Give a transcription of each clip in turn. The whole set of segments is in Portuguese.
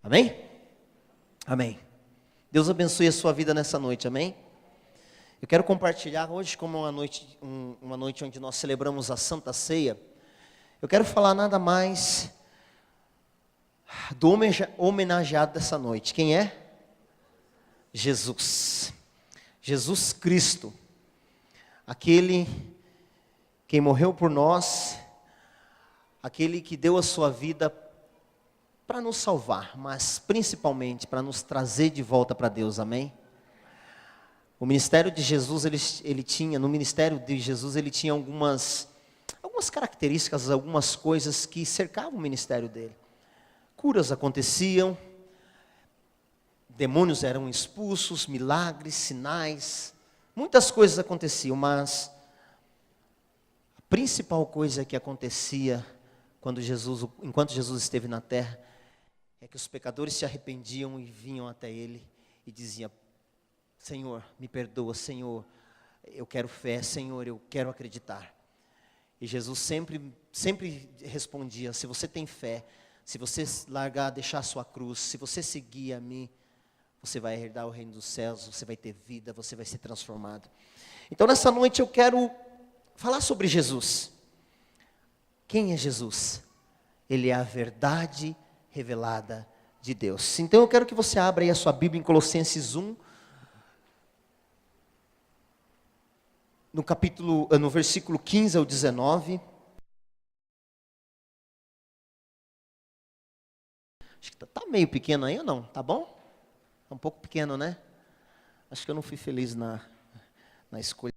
Amém? Amém. Deus abençoe a sua vida nessa noite, amém? Eu quero compartilhar hoje, como uma noite onde nós celebramos a Santa Ceia, eu quero falar nada mais do homenageado dessa noite. Quem é? Jesus. Jesus Cristo. Aquele que morreu por nós, aquele que deu a sua vida para nos salvar, mas principalmente para nos trazer de volta para Deus, amém? O ministério de Jesus, no ministério de Jesus, ele tinha algumas características, algumas coisas que cercavam o ministério dele. Curas aconteciam, demônios eram expulsos, milagres, sinais, muitas coisas aconteciam, mas a principal coisa que acontecia enquanto Jesus esteve na terra, é que os pecadores se arrependiam e vinham até ele e diziam: Senhor, me perdoa, Senhor, eu quero fé, Senhor, eu quero acreditar. E Jesus sempre respondia: se você tem fé, se você deixar a sua cruz, se você seguir a mim, você vai herdar o reino dos céus, você vai ter vida, você vai ser transformado. Então nessa noite eu quero falar sobre Jesus. Quem é Jesus? Ele é a verdade revelada de Deus. Então eu quero que você abra aí a sua Bíblia em Colossenses 1, no versículo 15 ao 19. Acho que está meio pequeno aí ou não? Tá bom? Está um pouco pequeno, né? Acho que eu não fui feliz na escolha.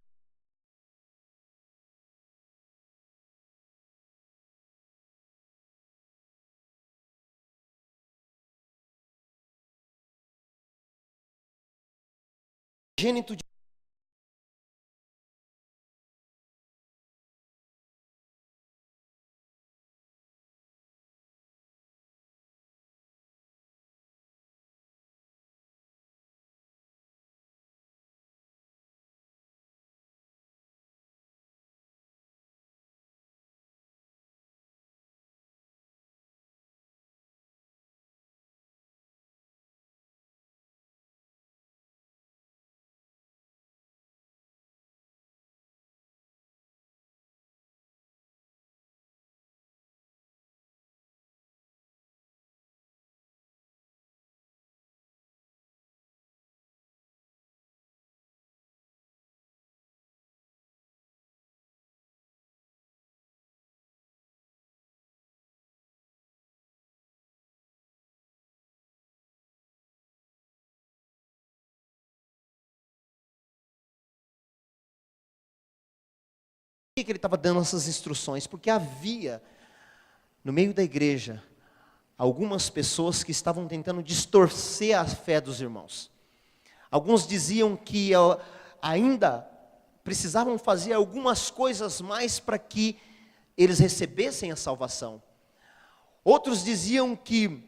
Gênito de Por que ele estava dando essas instruções? Porque havia, no meio da igreja, algumas pessoas que estavam tentando distorcer a fé dos irmãos. Alguns diziam que ainda precisavam fazer algumas coisas mais para que eles recebessem a salvação. Outros diziam que,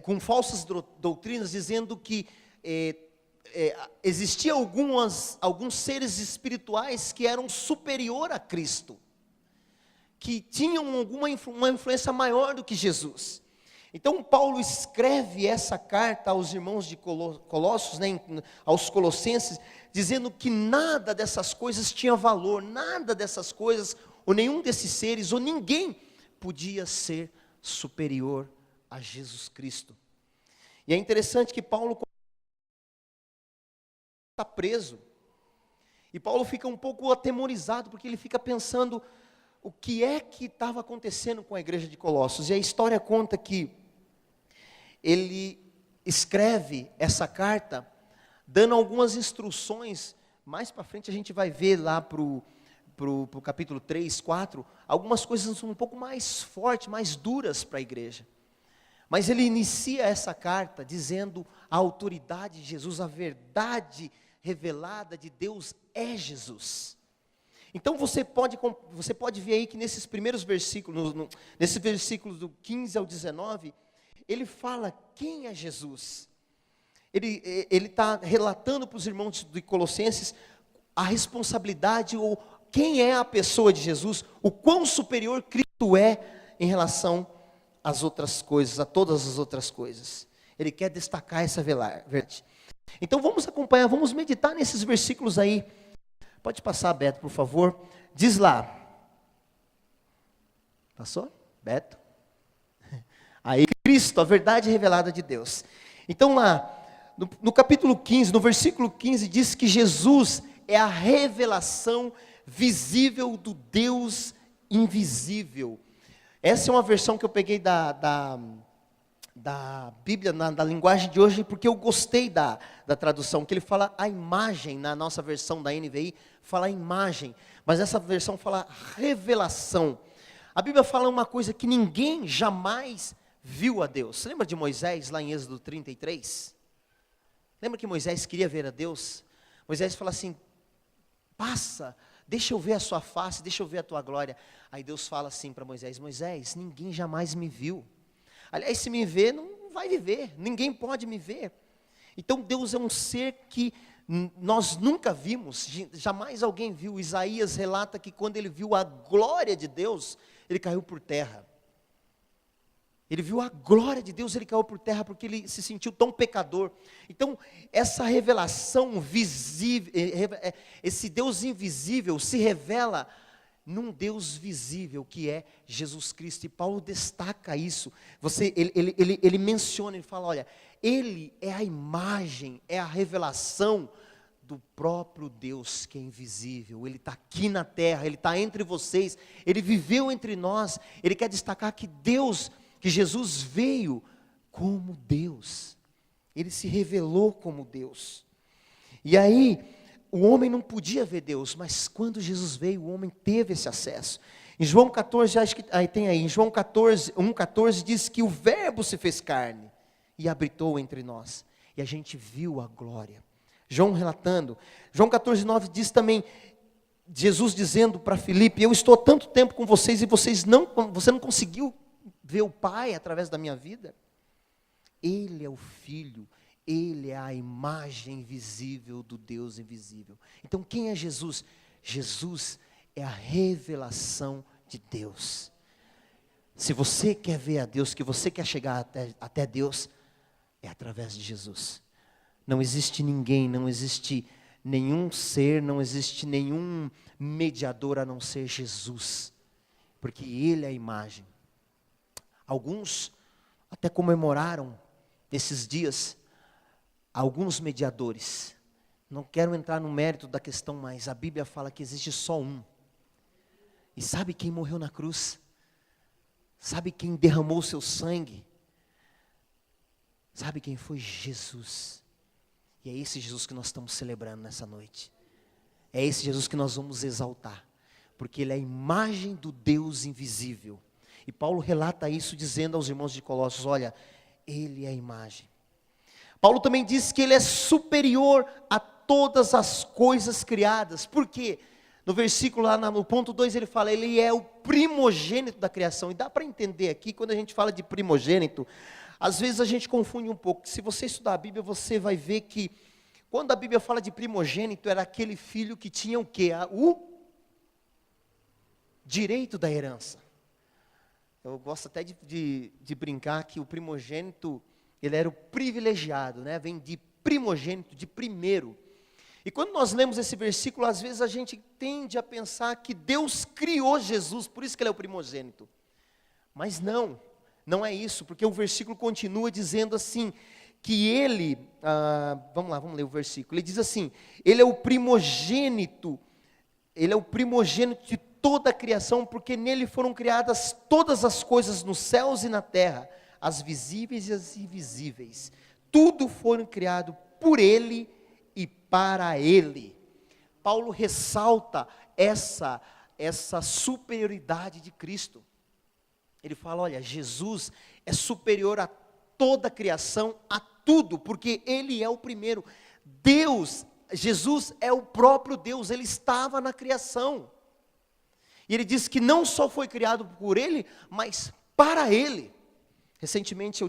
com falsas doutrinas, dizendo que existia alguns seres espirituais que eram superior a Cristo, que tinham uma influência maior do que Jesus. Então Paulo escreve essa carta aos irmãos de Colossos, né, aos Colossenses, dizendo que nada dessas coisas tinha valor, nada dessas coisas, ou nenhum desses seres, ou ninguém podia ser superior a Jesus Cristo. E é interessante que Paulo está preso, e Paulo fica um pouco atemorizado, porque ele fica pensando o que é que estava acontecendo com a igreja de Colossos. E a história conta que ele escreve essa carta, dando algumas instruções. Mais para frente a gente vai ver lá para o capítulo 3, 4, algumas coisas um pouco mais fortes, mais duras para a igreja. Mas ele inicia essa carta dizendo a autoridade de Jesus, a verdade revelada de Deus é Jesus. Então você pode ver aí que nesses primeiros versículos, nesses versículos do 15 ao 19, ele fala quem é Jesus. Ele está relatando para os irmãos de Colossenses a responsabilidade, ou quem é a pessoa de Jesus, o quão superior Cristo é em relação as outras coisas, a todas as outras coisas. Ele quer destacar essa verdade. Então vamos acompanhar, vamos meditar nesses versículos aí. Pode passar, Beto, por favor. Diz lá. Passou? Beto? Aí, Cristo, a verdade revelada de Deus. Então lá, no capítulo 15, no versículo 15, diz que Jesus é a revelação visível do Deus invisível. Essa é uma versão que eu peguei da Bíblia, da linguagem de hoje, porque eu gostei da tradução, que ele fala a imagem, na nossa versão da NVI, fala imagem, mas essa versão fala revelação. A Bíblia fala uma coisa que ninguém jamais viu a Deus. Você lembra de Moisés, lá em Êxodo 33? Lembra que Moisés queria ver a Deus? Moisés fala assim, passa, deixa eu ver a sua face, deixa eu ver a tua glória. Aí Deus fala assim para Moisés, Moisés, ninguém jamais me viu. Aliás, se me vê, não vai viver, ninguém pode me ver. Então Deus é um ser que nós nunca vimos, jamais alguém viu. Isaías relata que quando ele viu a glória de Deus, ele caiu por terra. Ele viu a glória de Deus, ele caiu por terra porque ele se sentiu tão pecador. Então, essa revelação visível, esse Deus invisível se revela num Deus visível que é Jesus Cristo. E Paulo destaca isso. Ele menciona, ele fala, olha, ele é a imagem, é a revelação do próprio Deus que é invisível. Ele está aqui na terra, ele está entre vocês, ele viveu entre nós. Ele quer destacar que Jesus veio como Deus, ele se revelou como Deus. E aí, o homem não podia ver Deus, mas quando Jesus veio, o homem teve esse acesso. Em João 14, acho que em João 14, 1,14 diz que o verbo se fez carne e habitou entre nós, e a gente viu a glória. João relatando, João 14, 9 diz também, Jesus dizendo para Filipe, eu estou há tanto tempo com vocês e você não conseguiu ver o Pai através da minha vida. Ele é o Filho, ele é a imagem visível do Deus invisível. Então quem é Jesus? Jesus é a revelação de Deus. Se você quer ver a Deus, que você quer chegar até Deus, é através de Jesus. Não existe ninguém, não existe nenhum ser, não existe nenhum mediador a não ser Jesus, porque ele é a imagem. Alguns até comemoraram nesses dias alguns mediadores. Não quero entrar no mérito da questão, mas a Bíblia fala que existe só um. E sabe quem morreu na cruz? Sabe quem derramou o seu sangue? Sabe quem foi? Jesus. E é esse Jesus que nós estamos celebrando nessa noite. É esse Jesus que nós vamos exaltar, porque ele é a imagem do Deus invisível. E Paulo relata isso dizendo aos irmãos de Colossos, olha, ele é a imagem. Paulo também diz que ele é superior a todas as coisas criadas. Por quê? No versículo lá, no ponto 2 ele fala, ele é o primogênito da criação. E dá para entender aqui, quando a gente fala de primogênito, às vezes a gente confunde um pouco. Se você estudar a Bíblia, você vai ver que, quando a Bíblia fala de primogênito, era aquele filho que tinha o quê? O direito da herança. Eu gosto até de brincar que o primogênito, ele era o privilegiado, né? Vem de primogênito, de primeiro. E quando nós lemos esse versículo, às vezes a gente tende a pensar que Deus criou Jesus, por isso que ele é o primogênito. Mas não é isso, porque o versículo continua dizendo assim, que ele, vamos ler o versículo, ele diz assim, ele é o primogênito de toda a criação, porque nele foram criadas todas as coisas nos céus e na terra, as visíveis e as invisíveis. Tudo foi criado por ele e para ele. Paulo ressalta essa superioridade de Cristo. Ele fala, olha, Jesus é superior a toda a criação, a tudo, porque ele é o primeiro. Jesus é o próprio Deus, ele estava na criação. E ele diz que não só foi criado por ele, mas para ele. Recentemente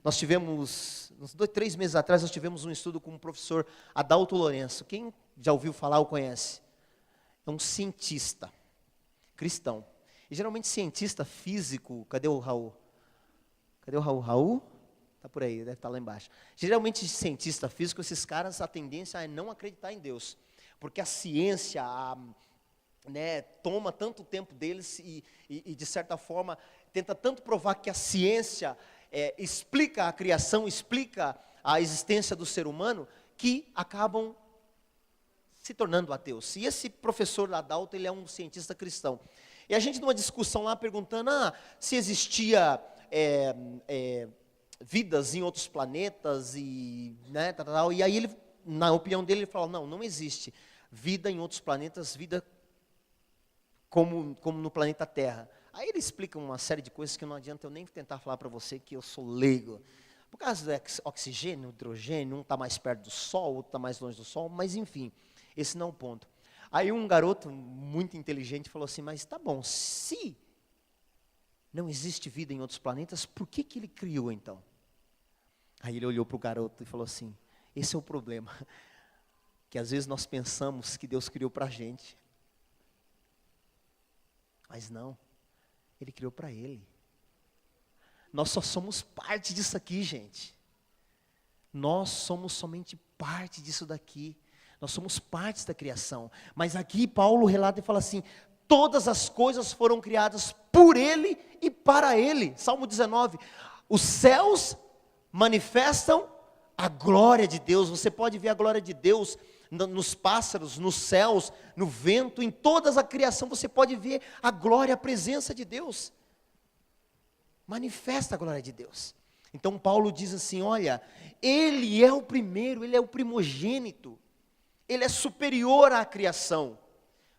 nós tivemos, uns 3 meses atrás, nós tivemos um estudo com o professor Adalto Lourenço. Quem já ouviu falar ou conhece? É um cientista cristão. E geralmente cientista físico, cadê o Raul? Cadê o Raul? Raul? Está por aí, deve estar lá embaixo. Geralmente, cientista físico, esses caras, a tendência é não acreditar em Deus. Porque a ciência, toma tanto tempo deles e, de certa forma, tenta tanto provar que a ciência explica a criação, explica a existência do ser humano, que acabam se tornando ateus. E esse professor Adalto, ele é um cientista cristão. E a gente, numa discussão lá, perguntando se existia vidas em outros planetas, e aí ele, na opinião dele, ele falou, não existe vida em outros planetas, vida como no planeta Terra. Aí ele explica uma série de coisas que não adianta eu nem tentar falar para você, que eu sou leigo. Por causa do oxigênio, hidrogênio, um está mais perto do Sol, outro está mais longe do Sol, mas enfim, esse não é o ponto. Aí um garoto muito inteligente falou assim, mas tá bom, se não existe vida em outros planetas, por que ele criou então? Aí ele olhou para o garoto e falou assim, esse é o problema, que às vezes nós pensamos que Deus criou para a gente, mas não, Ele criou para Ele. Nós só somos parte disso aqui, gente. Nós somos somente parte disso daqui. Nós somos parte da criação. Mas aqui Paulo relata e fala assim, todas as coisas foram criadas por Ele e para Ele. Salmo 19, os céus manifestam a glória de Deus. Você pode ver a glória de Deus nos pássaros, nos céus, no vento, em toda a criação, você pode ver a glória, a presença de Deus. Manifesta a glória de Deus. Então Paulo diz assim, olha, Ele é o primeiro, Ele é o primogênito, Ele é superior à criação,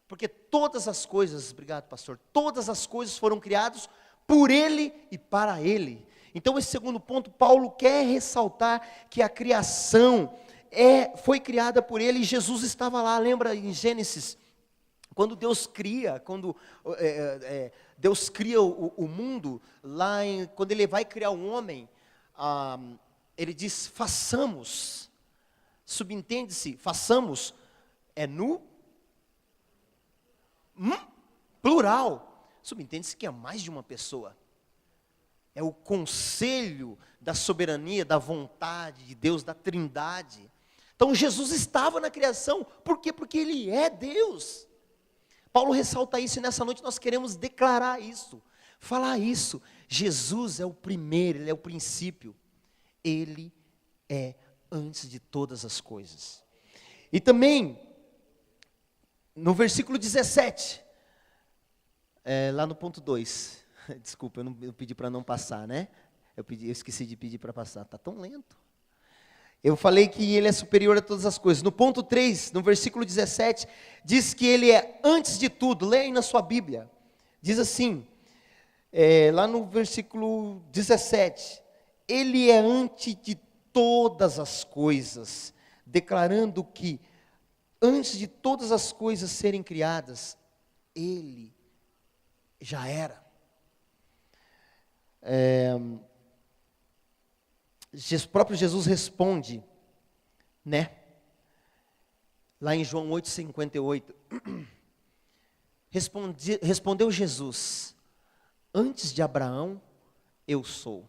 porque todas as coisas, obrigado pastor, todas as coisas foram criadas por Ele e para Ele. Então esse segundo ponto, Paulo quer ressaltar que a criação foi criada por Ele, e Jesus estava lá, lembra em Gênesis, quando Deus cria, Deus cria o mundo, quando Ele vai criar um homem, Ele diz, façamos, subentende-se, façamos, no plural, subentende-se que é mais de uma pessoa, é o conselho da soberania, da vontade de Deus, da trindade. Então Jesus estava na criação, por quê? Porque Ele é Deus. Paulo ressalta isso, e nessa noite nós queremos declarar isso, falar isso. Jesus é o primeiro, Ele é o princípio, Ele é antes de todas as coisas. E também, no versículo 17, lá no ponto 2, desculpa, eu pedi para não passar, né? Eu esqueci de pedir para passar, está tão lento. Eu falei que Ele é superior a todas as coisas. No ponto 3, no versículo 17, diz que Ele é antes de tudo. Leia aí na sua Bíblia. Diz assim, lá no versículo 17, Ele é antes de todas as coisas, declarando que antes de todas as coisas serem criadas, Ele já era. O próprio Jesus responde, lá em João 8,58, respondeu Jesus, antes de Abraão, eu sou.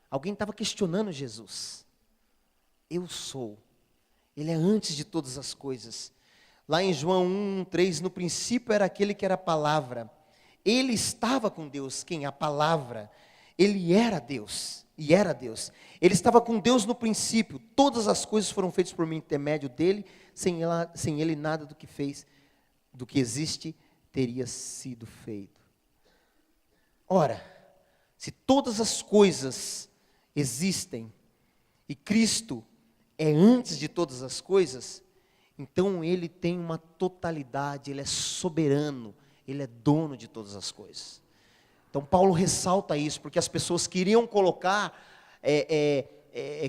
Alguém estava questionando Jesus, eu sou, Ele é antes de todas as coisas. Lá em João 1,3, no princípio era aquele que era a palavra, Ele estava com Deus, quem? A palavra, Ele era Deus. E era Deus, Ele estava com Deus no princípio, todas as coisas foram feitas por intermédio dEle, sem Ele nada do que existe, teria sido feito. Ora, se todas as coisas existem, e Cristo é antes de todas as coisas, então Ele tem uma totalidade, Ele é soberano, Ele é dono de todas as coisas. Então Paulo ressalta isso, porque as pessoas queriam colocar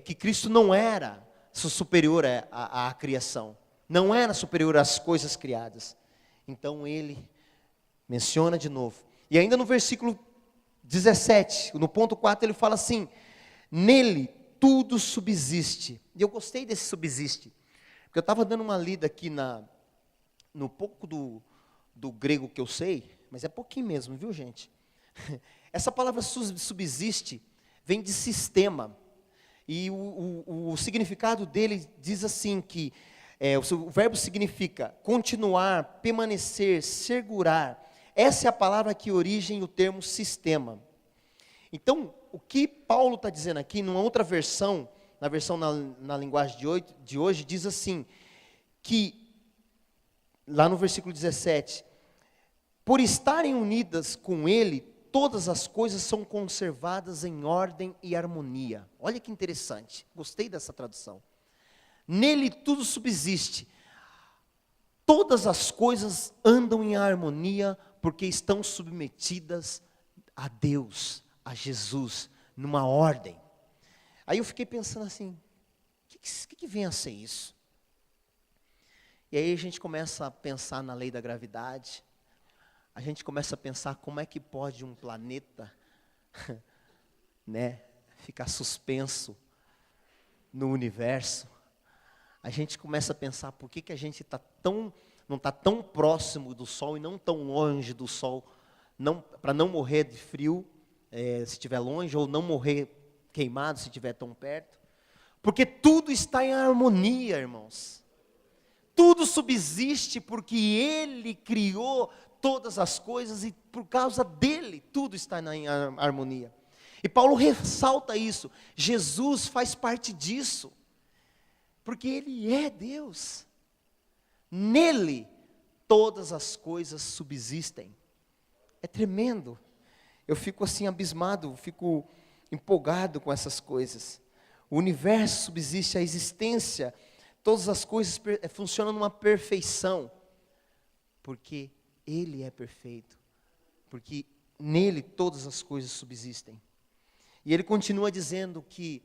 que Cristo não era superior à criação, não era superior às coisas criadas. Então ele menciona de novo, e ainda no versículo 17, no ponto 4 ele fala assim, nele tudo subsiste, e eu gostei desse subsiste, porque eu estava dando uma lida aqui no pouco do grego que eu sei, mas é pouquinho mesmo, viu gente? Essa palavra subsiste, vem de sistema. E o significado dele diz assim que o verbo significa continuar, permanecer, segurar. Essa é a palavra que origem o termo sistema. Então, o que Paulo está dizendo aqui, numa outra versão, na linguagem de hoje, diz assim, que, lá no versículo 17, por estarem unidas com ele, todas as coisas são conservadas em ordem e harmonia. Olha que interessante, gostei dessa tradução. Nele tudo subsiste, todas as coisas andam em harmonia, porque estão submetidas a Deus, a Jesus, numa ordem. Aí eu fiquei pensando assim, o que vem a ser isso? E aí a gente começa a pensar na lei da gravidade, a gente começa a pensar como é que pode um planeta, né, ficar suspenso no universo. A gente começa a pensar por que a gente não está tão próximo do Sol e não tão longe do Sol, para não morrer de frio, se estiver longe, ou não morrer queimado se estiver tão perto. Porque tudo está em harmonia, irmãos. Tudo subsiste porque Ele criou todas as coisas e por causa dele tudo está em harmonia. E Paulo ressalta isso. Jesus faz parte disso. Porque Ele é Deus. Nele todas as coisas subsistem. É tremendo. Eu fico assim abismado, fico empolgado com essas coisas. O universo subsiste, a existência, todas as coisas funcionam numa perfeição, porque Ele é perfeito, porque nele todas as coisas subsistem. E ele continua dizendo que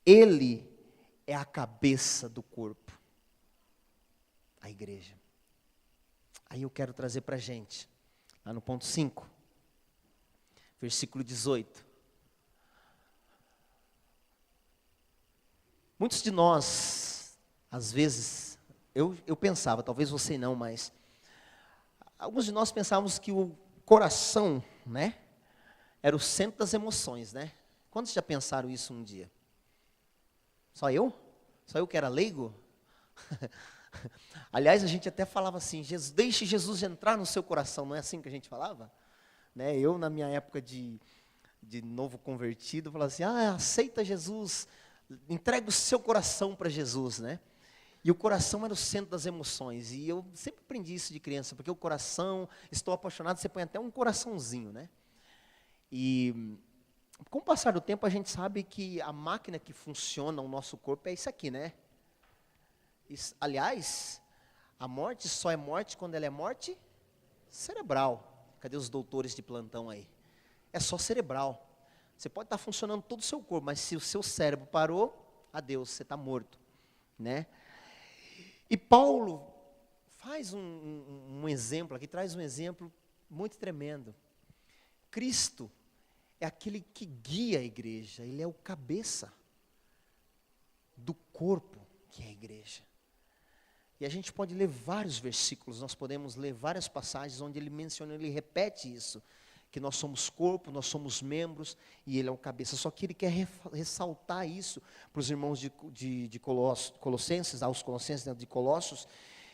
Ele é a cabeça do corpo, a igreja. Aí eu quero trazer para a gente, lá no ponto 5, versículo 18. Muitos de nós, às vezes, eu pensava, talvez você não, mas alguns de nós pensávamos que o coração, né, era o centro das emoções, né? Quantos já pensaram isso um dia? Só eu? Só eu que era leigo? Aliás, a gente até falava assim, deixe Jesus entrar no seu coração, não é assim que a gente falava? Né? Eu, na minha época de novo convertido, falava assim, aceita Jesus, entrega o seu coração para Jesus, né? E o coração era o centro das emoções, e eu sempre aprendi isso de criança, porque o coração, estou apaixonado, você põe até um coraçãozinho, né? E com o passar do tempo a gente sabe que a máquina que funciona o nosso corpo é isso aqui, né? Aliás, a morte só é morte quando ela é morte cerebral. Cadê os doutores de plantão aí? É só cerebral. Você pode estar funcionando todo o seu corpo, mas se o seu cérebro parou, adeus, você está morto, né? E Paulo faz um exemplo aqui, traz um exemplo muito tremendo. Cristo é aquele que guia a igreja, Ele é o cabeça do corpo que é a igreja. E a gente pode ler vários versículos, nós podemos ler várias passagens onde ele menciona, ele repete isso, que nós somos corpo, nós somos membros e Ele é o cabeça. Só que ele quer ressaltar isso para os irmãos de Colossenses, aos Colossenses de Colossos,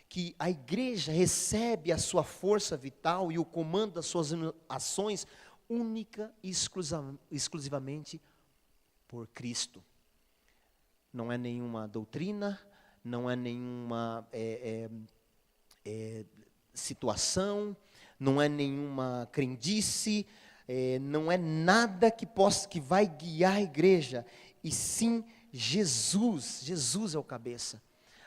que a igreja recebe a sua força vital e o comando das suas ações única e exclusivamente por Cristo. Não é nenhuma doutrina, não é nenhuma situação, não é nenhuma crendice, não é nada que vai guiar a igreja, e sim Jesus. Jesus é o cabeça.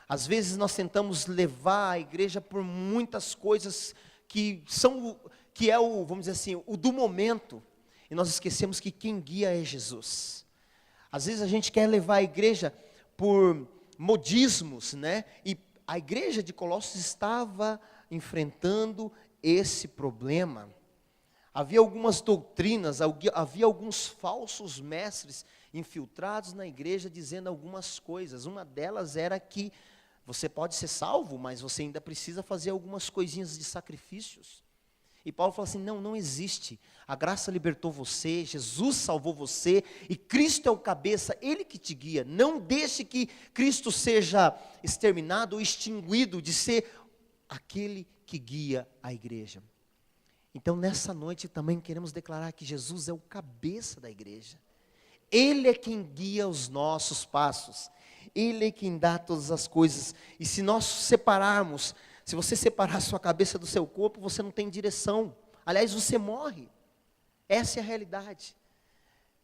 Às vezes nós tentamos levar a igreja por muitas coisas que é vamos dizer assim, o do momento, e nós esquecemos que quem guia é Jesus. Às vezes a gente quer levar a igreja por modismos, né? E a igreja de Colossos estava enfrentando esse problema. Havia algumas doutrinas, havia alguns falsos mestres infiltrados na igreja dizendo algumas coisas. Uma delas era que você pode ser salvo, mas você ainda precisa fazer algumas coisinhas de sacrifícios. E Paulo fala assim, não existe. A graça libertou você, Jesus salvou você, e Cristo é o cabeça, Ele que te guia. Não deixe que Cristo seja exterminado ou extinguido de ser aquele que guia a igreja. Então nessa noite também queremos declarar que Jesus é o cabeça da igreja. Ele é quem guia os nossos passos. Ele é quem dá todas as coisas. E se nós separarmos, se você separar a sua cabeça do seu corpo, você não tem direção. Aliás, você morre. Essa é a realidade.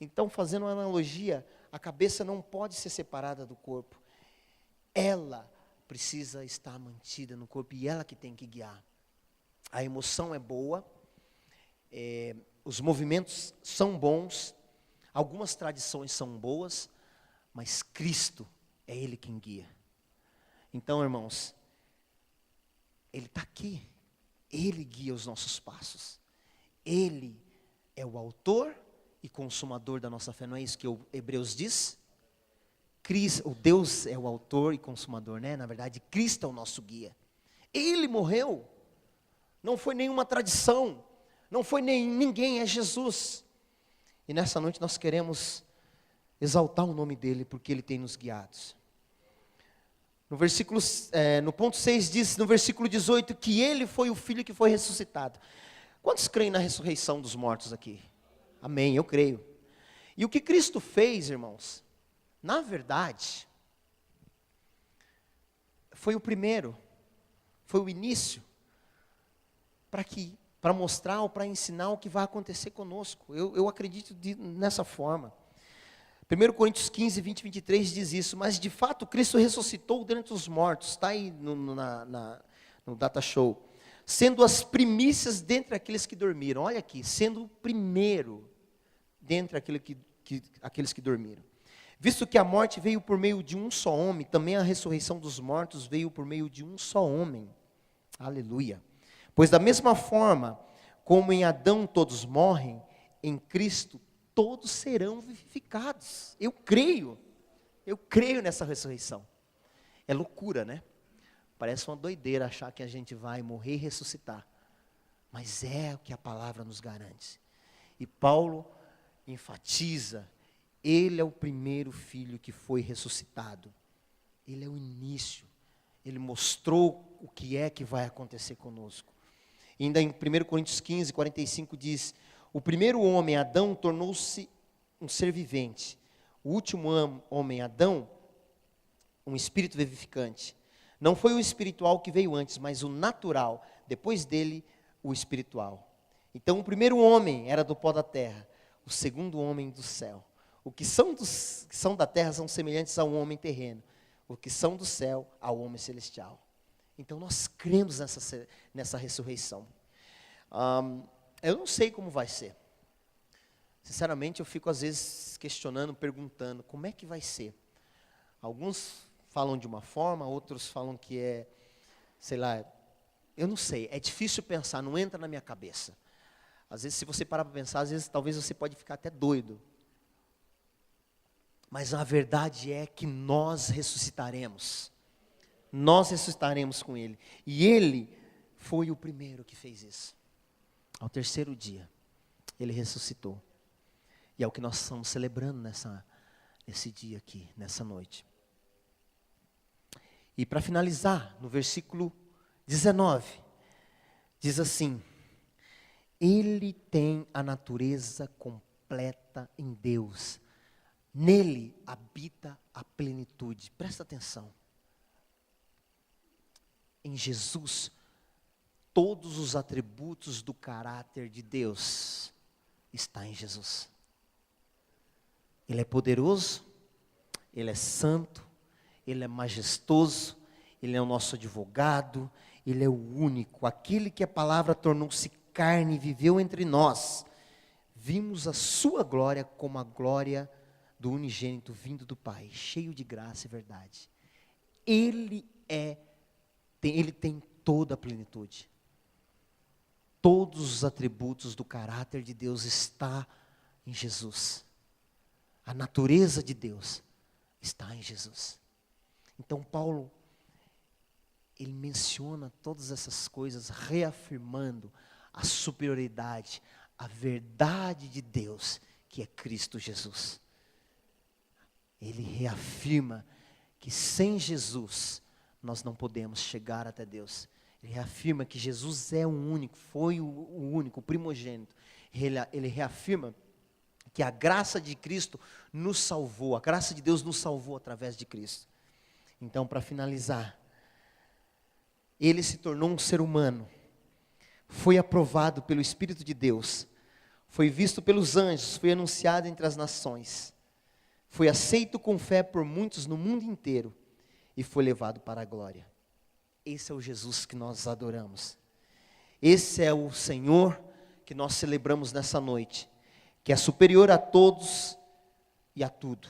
Então, fazendo uma analogia, a cabeça não pode ser separada do corpo. Ela precisa estar mantida no corpo e ela que tem que guiar. A emoção é boa, os movimentos são bons, algumas tradições são boas, mas Cristo é Ele quem guia. Então, irmãos, Ele está aqui, Ele guia os nossos passos, Ele é o autor e consumador da nossa fé, não é isso que o Hebreus diz? Cristo, o Deus é o autor e consumador, né? Na verdade, Cristo é o nosso guia. Ele morreu, não foi nenhuma tradição, não foi ninguém, é Jesus. E nessa noite nós queremos exaltar o nome dEle, porque Ele tem nos guiados. No ponto 6 diz, no versículo 18, que Ele foi o Filho que foi ressuscitado. Quantos creem na ressurreição dos mortos aqui? Amém, eu creio. E o que Cristo fez, irmãos, na verdade, foi o primeiro, foi o início, para mostrar ou para ensinar o que vai acontecer conosco. Eu acredito nessa forma. 1 Coríntios 15, 20 e 23 diz isso, mas de fato Cristo ressuscitou dentre os mortos, está aí no data show, sendo as primícias dentre aqueles que dormiram. Olha aqui, sendo o primeiro dentre aqueles que dormiram. Visto que a morte veio por meio de um só homem, também a ressurreição dos mortos veio por meio de um só homem. Aleluia. Pois da mesma forma, como em Adão todos morrem, em Cristo todos serão vivificados. Eu creio nessa ressurreição. É loucura, né? Parece uma doideira achar que a gente vai morrer e ressuscitar. Mas é o que a palavra nos garante. E Paulo enfatiza, Ele é o primeiro filho que foi ressuscitado. Ele é o início. Ele mostrou o que é que vai acontecer conosco. E ainda em 1 Coríntios 15, 45 diz, o primeiro homem, Adão, tornou-se um ser vivente. O último homem, Adão, um espírito vivificante. Não foi o espiritual que veio antes, mas o natural, depois dele, o espiritual. Então, o primeiro homem era do pó da terra, o segundo homem do céu. O que são da terra são semelhantes ao homem terreno, o que são do céu ao homem celestial. Então, nós cremos nessa ressurreição. Eu não sei como vai ser. Sinceramente, eu fico às vezes questionando, perguntando, como é que vai ser? Alguns falam de uma forma, outros falam que é, sei lá, eu não sei, é difícil pensar, não entra na minha cabeça. Às vezes, se você parar para pensar, às vezes, talvez você pode ficar até doido. Mas a verdade é que nós ressuscitaremos. Nós ressuscitaremos com Ele. E Ele foi o primeiro que fez isso. Ao terceiro dia, Ele ressuscitou. E é o que nós estamos celebrando nesse dia aqui, nessa noite. E para finalizar, no versículo 19, diz assim, Ele tem a natureza completa em Deus. Nele habita a plenitude. Presta atenção. Em Jesus, todos os atributos do caráter de Deus estão em Jesus. Ele é poderoso, Ele é santo, Ele é majestoso, Ele é o nosso advogado, Ele é o único, aquele que a palavra tornou-se carne e viveu entre nós. Vimos a sua glória como a glória do unigênito vindo do Pai, cheio de graça e verdade. Ele tem toda a plenitude. Todos os atributos do caráter de Deus está em Jesus. A natureza de Deus está em Jesus. Então Paulo, ele menciona todas essas coisas, reafirmando a superioridade, a verdade de Deus, que é Cristo Jesus. Ele reafirma que sem Jesus nós não podemos chegar até Deus. Ele reafirma que Jesus é o único, foi o único, o primogênito. Ele reafirma que a graça de Cristo nos salvou, a graça de Deus nos salvou através de Cristo. Então, para finalizar, ele se tornou um ser humano, foi aprovado pelo Espírito de Deus, foi visto pelos anjos, foi anunciado entre as nações, foi aceito com fé por muitos no mundo inteiro e foi levado para a glória. Esse é o Jesus que nós adoramos. Esse é o Senhor que nós celebramos nessa noite, que é superior a todos e a tudo.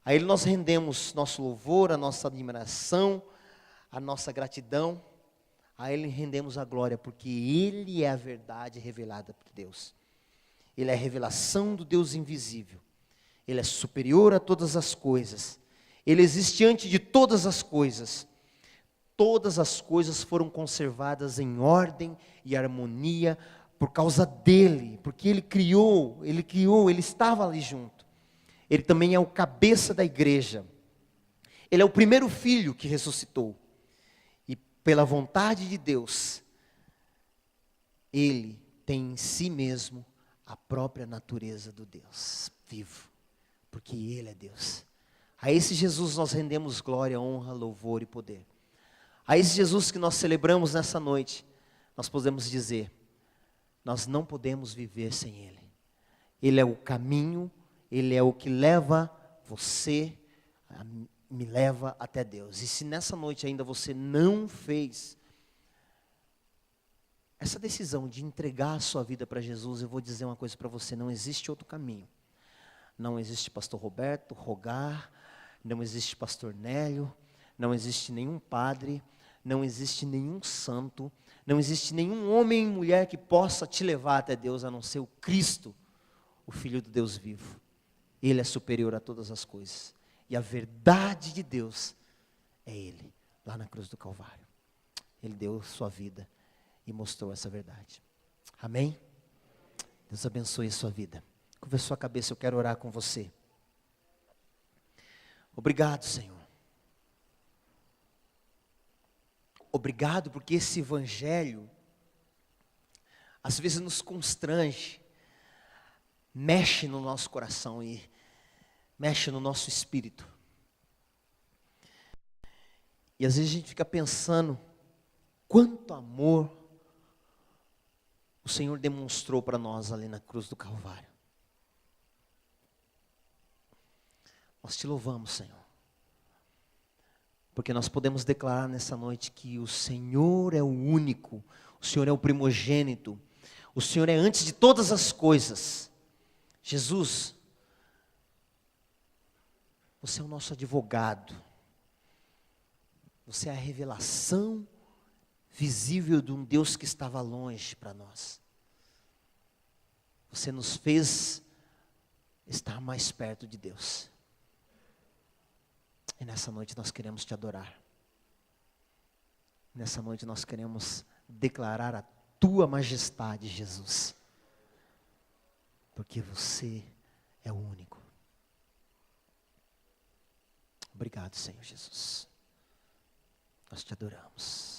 A Ele nós rendemos nosso louvor, a nossa admiração, a nossa gratidão. A Ele rendemos a glória, porque Ele é a verdade revelada por Deus. Ele é a revelação do Deus invisível. Ele é superior a todas as coisas. Ele existe antes de todas as coisas. Todas as coisas foram conservadas em ordem e harmonia por causa dele, porque ele criou, ele estava ali junto. Ele também é o cabeça da igreja. Ele é o primeiro filho que ressuscitou. E pela vontade de Deus, ele tem em si mesmo a própria natureza do Deus vivo, porque ele é Deus. A esse Jesus nós rendemos glória, honra, louvor e poder. A esse Jesus que nós celebramos nessa noite, nós podemos dizer, nós não podemos viver sem Ele. Ele é o caminho, Ele é o que leva você, me leva até Deus. E se nessa noite ainda você não fez essa decisão de entregar a sua vida para Jesus, eu vou dizer uma coisa para você, não existe outro caminho. Não existe pastor Roberto, Rogar, não existe pastor Nélio, não existe nenhum padre, não existe nenhum santo, não existe nenhum homem e mulher que possa te levar até Deus, a não ser o Cristo, o Filho do Deus vivo. Ele é superior a todas as coisas. E a verdade de Deus é Ele, lá na cruz do Calvário. Ele deu sua vida e mostrou essa verdade. Amém? Deus abençoe a sua vida. Curva a sua cabeça, eu quero orar com você. Obrigado, Senhor. Obrigado porque esse evangelho às vezes nos constrange, mexe no nosso coração e mexe no nosso espírito. E às vezes a gente fica pensando quanto amor o Senhor demonstrou para nós ali na cruz do Calvário. Nós te louvamos, Senhor. Porque nós podemos declarar nessa noite que o Senhor é o único, o Senhor é o primogênito, o Senhor é antes de todas as coisas. Jesus, você é o nosso advogado, você é a revelação visível de um Deus que estava longe para nós. Você nos fez estar mais perto de Deus. E nessa noite nós queremos te adorar. Nessa noite nós queremos declarar a tua majestade, Jesus. Porque você é o único. Obrigado, Senhor Jesus. Nós te adoramos.